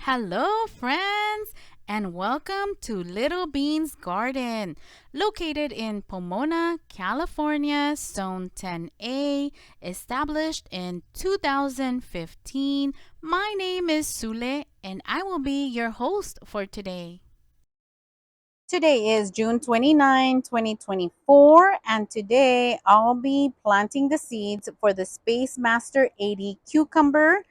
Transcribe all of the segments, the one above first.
Hello, friends, and welcome to Little Bean's Garden, located in Pomona, California, Zone 10A, established in 2015. My name is Sule, and I will be your host for today. Today is June 29, 2024, and today I'll be planting the seeds for the Space Master 80 cucumber.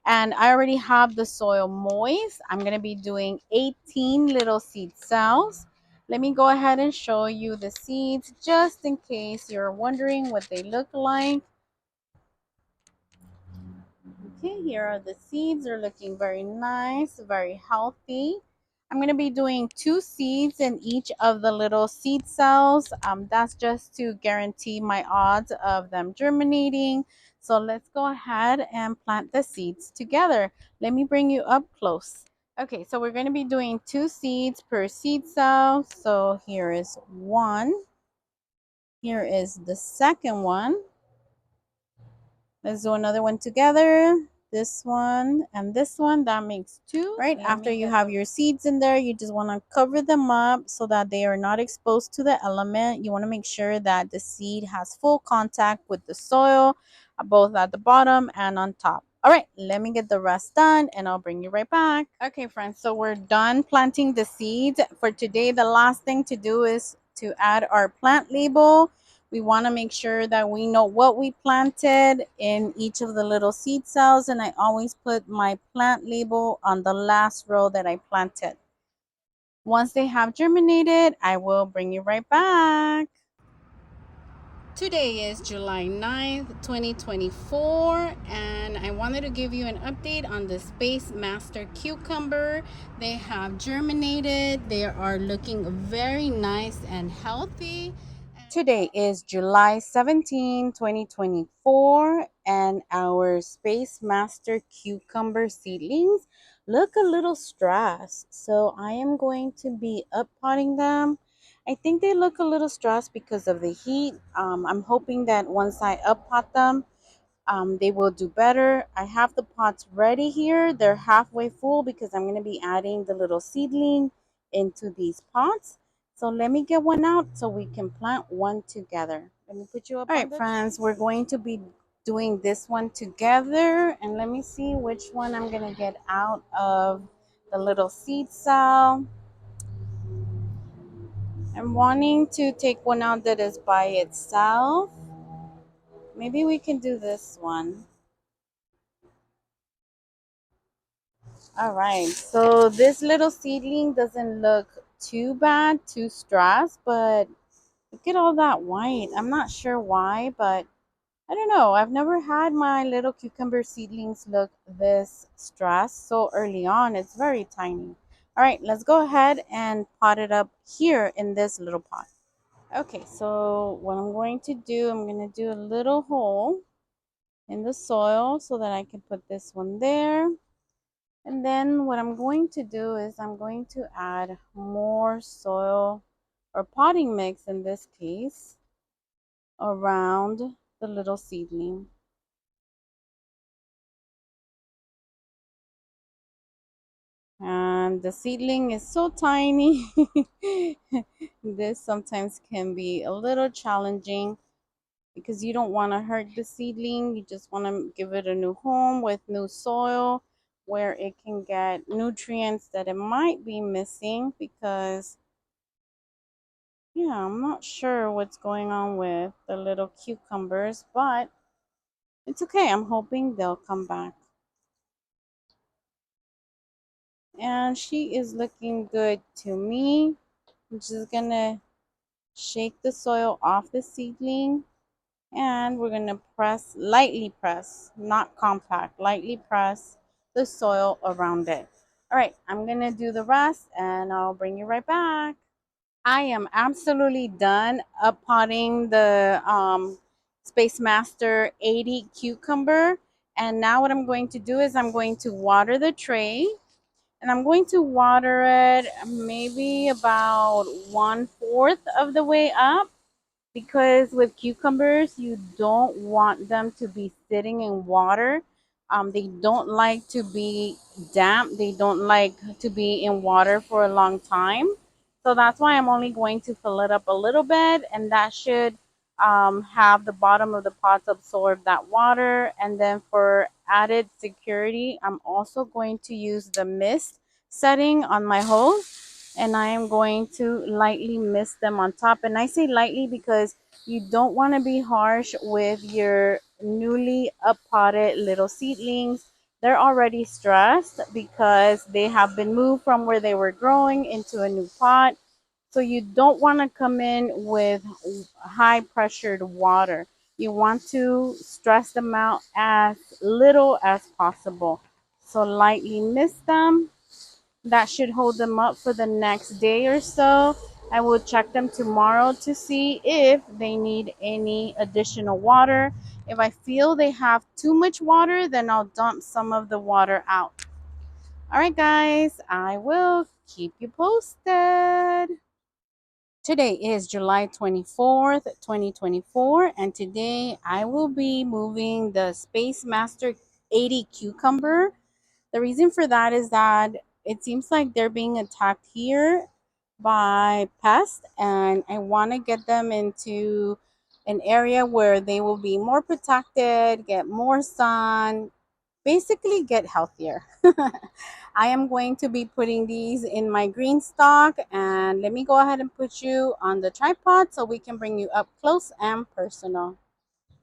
And I already have the soil moist. I'm going to be doing 18 little seed cells. Let me go ahead and show you the seeds just in case you're wondering what they look like. Okay, here are the seeds. They're looking very nice, very healthy. I'm going to be doing 2 seeds in each of the little seed cells. That's just to guarantee my odds of them germinating. So let's go ahead and plant the seeds together. Let me bring you up close. Okay, so we're going to be doing 2 seeds per seed cell. So here is one. Here is the second one. Let's do another one together. This one and this one, that makes 2. Right after you have your seeds in there, you just want to cover them up so that they are not exposed to the element. You want to make sure that the seed has full contact with the soil, both at the bottom and on top. All right, let me get the rest done and I'll bring you right back. Okay, friends, so we're done planting the seeds. For today, the last thing to do is to add our plant label. We want to make sure that we know what we planted in each of the little seed cells, and I always put my plant label on the last row that I planted. Once they have germinated, I will bring you right back. Today is July 9th, 2024, and I wanted to give you an update on the Space Master cucumber. They have germinated. They are looking very nice and healthy. Today is July 17, 2024, and our Space Master cucumber seedlings look a little stressed. So I am going to be uppotting them. I think they look a little stressed because of the heat. I'm hoping that once I uppot them, they will do better. I have the pots ready here. They're halfway full because I'm going to be adding the little seedling into these pots. So let me get one out so we can plant one together. Let me put you up. All right, friends, we're going to be doing this one together. And let me see which one I'm going to get out of the little seed cell. I'm wanting to take one out that is by itself. Maybe we can do this one. All right, so this little seedling doesn't look too bad, too stressed, but look at all that white. I'm not sure why, but I don't know. I've never had my little cucumber seedlings look this stressed so early on. It's very tiny. All right, let's go ahead and pot it up here in this little pot. Okay, so what I'm going to do, I'm going to do a little hole in the soil so that I can put this one there. And then what I'm going to do is I'm going to add more soil or potting mix in this case around the little seedling. And the seedling is so tiny. This sometimes can be a little challenging because you don't want to hurt the seedling. You just want to give it a new home with new soil where it can get nutrients that it might be missing because yeah, I'm not sure what's going on with the little cucumbers, but it's okay. I'm hoping they'll come back. And she is looking good to me. I'm just gonna shake the soil off the seedling and we're gonna press, lightly press, not compact, lightly press the soil around it. All right, I'm gonna do the rest and I'll bring you right back. I am absolutely done uppotting the Space Master 80 cucumber. And now what I'm going to do is I'm going to water the tray. And I'm going to water it maybe about 1/4 of the way up. Because with cucumbers, you don't want them to be sitting in water They don't like to be damp. They don't like to be in water for a long time. So that's why I'm only going to fill it up a little bit, and that should have the bottom of the pots absorb that water. And then for added security, I'm also going to use the mist setting on my hose, and I am going to lightly mist them on top. And I say lightly because you don't want to be harsh with your newly uppotted little seedlings. They're already stressed because they have been moved from where they were growing into a new pot. So you don't want to come in with high pressured water. You want to stress them out as little as possible. So lightly mist them. That should hold them up for the next day or so. I will check them tomorrow to see if they need any additional water. If I feel they have too much water, then I'll dump some of the water out. All right, guys, I will keep you posted. Today is July 24th, 2024, and today I will be moving the Space Master 80 cucumber. The reason for that is that it seems like they're being attacked here by pests, and I want to get them into an area where they will be more protected, get more sun, basically get healthier. I am going to be putting these in my green stock, and let me go ahead and put you on the tripod so we can bring you up close and personal.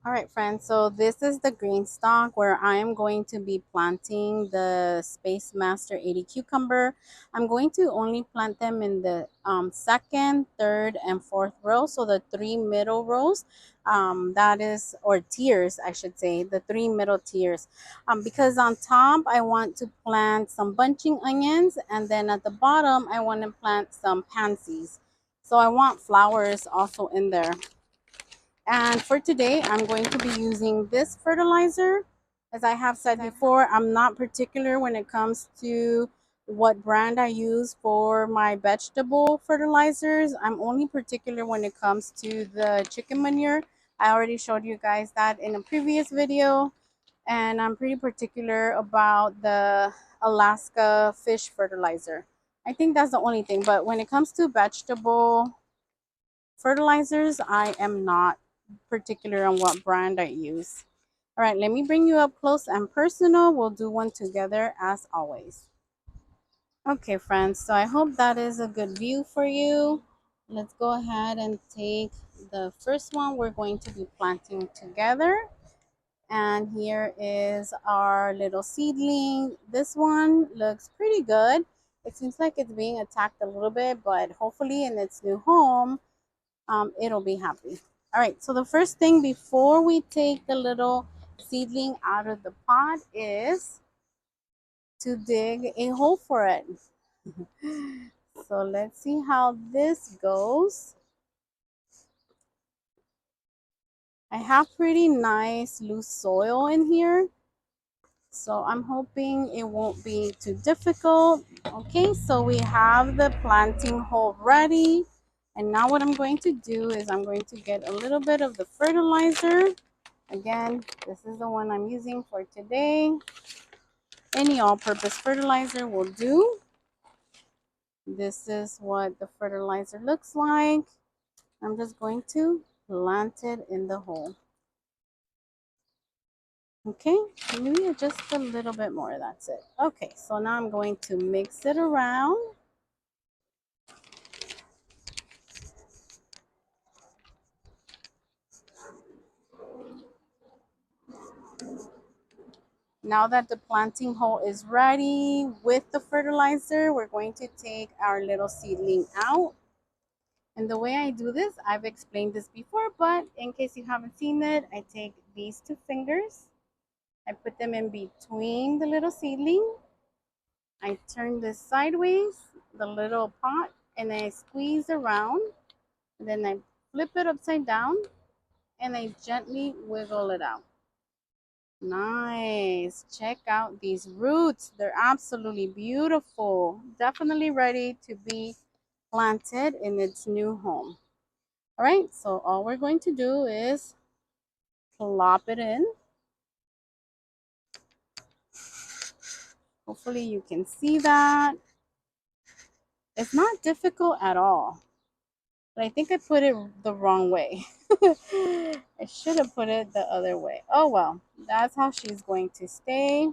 All right, friends, so this is the green stock where I am going to be planting the Space Master 80 cucumber. I'm going to only plant them in the second, third, and fourth row. So the three middle rows, that is, or tiers, I should say, the three middle tiers. Because on top, I want to plant some bunching onions, and then at the bottom, I want to plant some pansies. So I want flowers also in there. And for today, I'm going to be using this fertilizer. As I have said before, I'm not particular when it comes to what brand I use for my vegetable fertilizers. I'm only particular when it comes to the chicken manure. I already showed you guys that in a previous video. And I'm pretty particular about the Alaska fish fertilizer. I think that's the only thing. But when it comes to vegetable fertilizers, I am not particular on what brand I use. All right, let me bring you up close and personal. We'll do one together as always. Okay, friends, so I hope that is a good view for you. Let's go ahead and take the first one we're going to be planting together. And here is our little seedling. This one looks pretty good. It seems like it's being attacked a little bit, but hopefully in its new home, it'll be happy. All right, so the first thing before we take the little seedling out of the pot is to dig a hole for it. So let's see how this goes. I have pretty nice loose soil in here, so I'm hoping it won't be too difficult. Okay, so we have the planting hole ready. And now what I'm going to do is I'm going to get a little bit of the fertilizer. Again, this is the one I'm using for today. Any all-purpose fertilizer will do. This is what the fertilizer looks like. I'm just going to plant it in the hole. Okay, maybe just a little bit more, that's it. Okay, so now I'm going to mix it around. Now that the planting hole is ready with the fertilizer, we're going to take our little seedling out. And the way I do this, I've explained this before, but in case you haven't seen it, I take these two fingers, I put them in between the little seedling, I turn this sideways, the little pot, and I squeeze around, and then I flip it upside down, and I gently wiggle it out. Nice. Check out these roots. They're absolutely beautiful. Definitely ready to be planted in its new home. All right, so all we're going to do is plop it in. Hopefully you can see that. It's not difficult at all, but I think I put it the wrong way. I should have put it the other way. Oh well, that's how she's going to stay.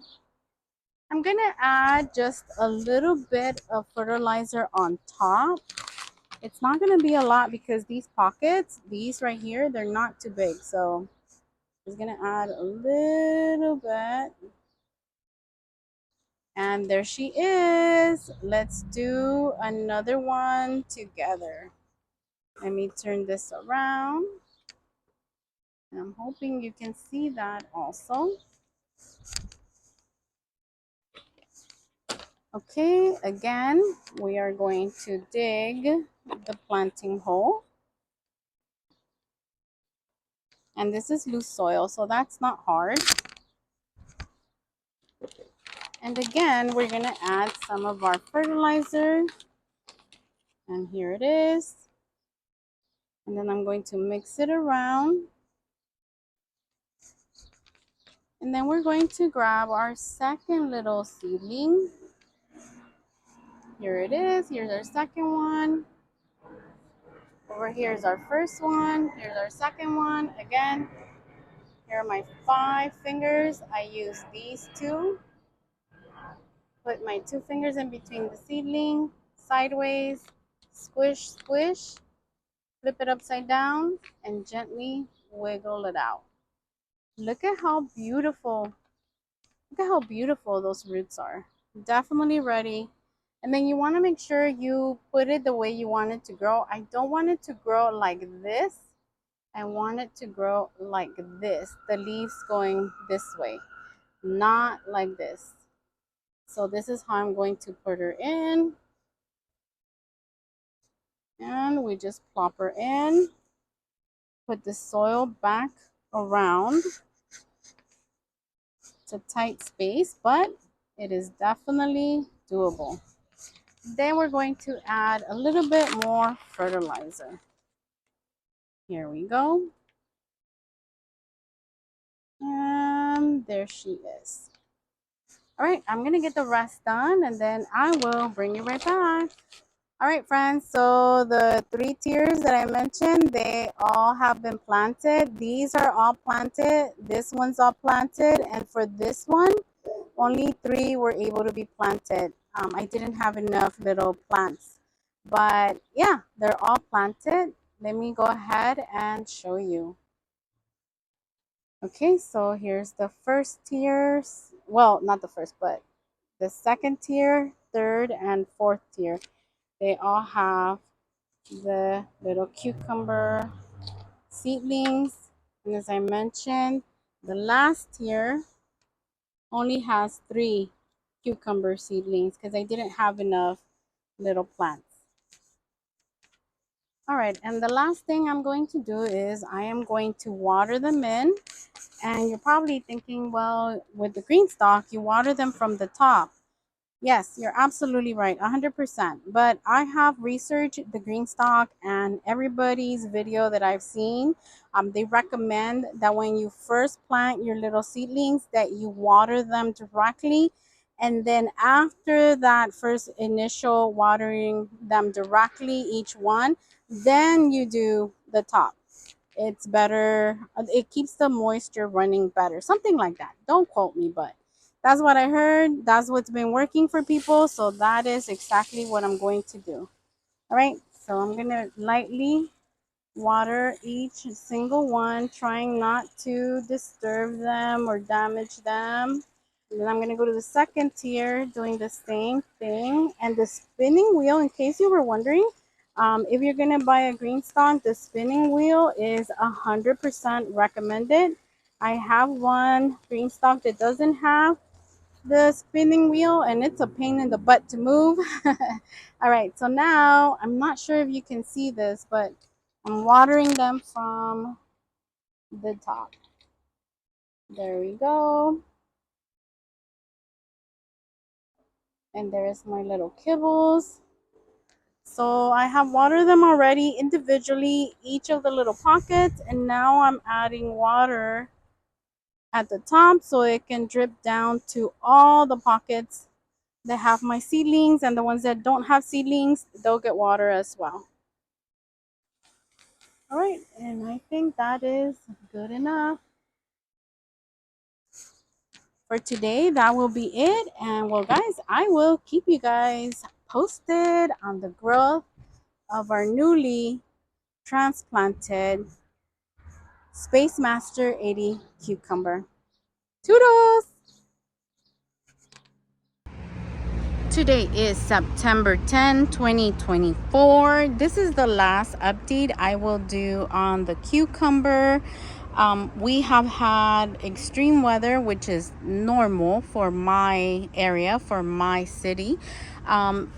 I'm gonna add just a little bit of fertilizer on top. It's not gonna be a lot because these pockets, these right here, they're not too big. So I'm just gonna add a little bit. And there she is. Let's do another one together. Let me turn this around. And I'm hoping you can see that also. Okay, again, we are going to dig the planting hole. And this is loose soil, so that's not hard. And again, we're going to add some of our fertilizer. And here it is. And then I'm going to mix it around. And then we're going to grab our second little seedling. Here it is. Here's our second one. Over here is our first one. Here's our second one. Again, here are my 5 fingers. I use these two. Put my 2 fingers in between the seedling, sideways, squish, squish, flip it upside down, and gently wiggle it out. Look at how beautiful, look at how beautiful those roots are. Definitely ready. And then you want to make sure you put it the way you want it to grow. I don't want it to grow like this. I want it to grow like this. The leaves going this way, not like this. So this is how I'm going to put her in. And we just plop her in. Put the soil back around. It's a tight space, but it is definitely doable. Then we're going to add a little bit more fertilizer. Here we go. And there she is. All right, I'm going to get the rest done and then I will bring you right back. All right, friends, so the 3 tiers that I mentioned, they all have been planted. These are all planted. This one's all planted. And for this one, only 3 were able to be planted. I didn't have enough little plants. But yeah, they're all planted. Let me go ahead and show you. Okay, so here's the first tier. Well, not the first, but the second tier, third, and fourth tier. They all have the little cucumber seedlings. And as I mentioned, the last tier only has 3 cucumber seedlings because I didn't have enough little plants. All right, and the last thing I'm going to do is I am going to water them in. And you're probably thinking, well, with the green stalk, you water them from the top. Yes, you're absolutely right, 100%. But I have researched the green stalk and everybody's video that I've seen. They recommend that when you first plant your little seedlings, that you water them directly. And then after that first initial watering them directly, each one, then you do the top. It's better. It keeps the moisture running better. Something like that. Don't quote me, but that's what I heard. That's what's been working for people. So that is exactly what I'm going to do. All right. So I'm going to lightly water each single one, trying not to disturb them or damage them. And then I'm going to go to the second tier, doing the same thing. And the spinning wheel, in case you were wondering, if you're going to buy a green stalk, the spinning wheel is 100% recommended. I have one green stalk that doesn't have the spinning wheel, and it's a pain in the butt to move. All right, so now I'm not sure if you can see this, but I'm watering them from the top. There we go. And there's my little kibbles. So I have watered them already individually, each of the little pockets, and now I'm adding water at the top so it can drip down to all the pockets that have my seedlings, and the ones that don't have seedlings, they'll get water as well. All right, and I think that is good enough for today. That will be it. And well, guys, I will keep you guys posted on the growth of our newly transplanted Space Master 80 cucumber. Toodles! Today is September 10, 2024. This is the last update I will do on the cucumber. We have had extreme weather, which is normal for my area, for my city.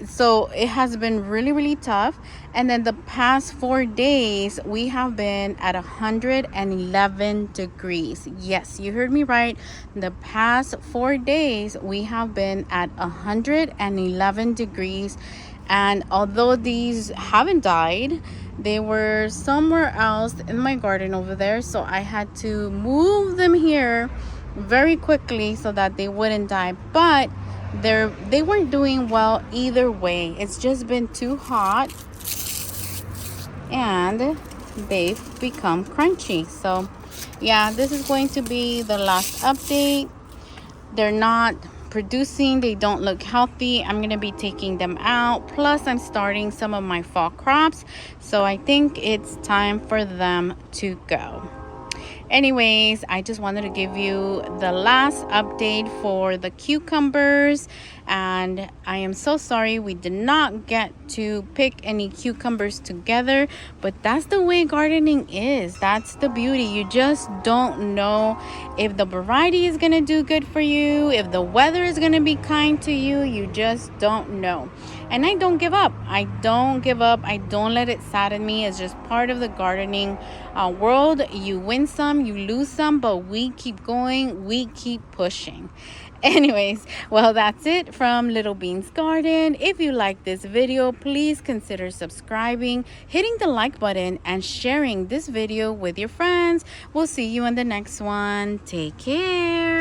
So it has been really, really tough. And then the past 4 days, we have been at 111 degrees. Yes, you heard me right. The past 4 days, we have been at 111 degrees. And although these haven't died, they were somewhere else in my garden over there. So I had to move them here very quickly so that they wouldn't die. But they weren't doing well either way. It's just been too hot and they've become crunchy. So yeah, this is going to be the last update. They're not producing, they don't look healthy. I'm gonna be taking them out, plus I'm starting some of my fall crops, so I think it's time for them to go. Anyways, I just wanted to give you the last update for the cucumbers, and I am so sorry we did not get to pick any cucumbers together, but that's the way gardening is. That's the beauty. You just don't know if the variety is gonna do good for you, if the weather is gonna be kind to you. You just don't know. And I don't give up. I don't give up. I don't let it sadden me. It's just part of the gardening world. You win some, you lose some, but we keep going, we keep pushing. Anyways, well, that's it from Little Beans Garden. If you like this video, please consider subscribing, hitting the like button, and sharing this video with your friends. We'll see you in the next one. Take care.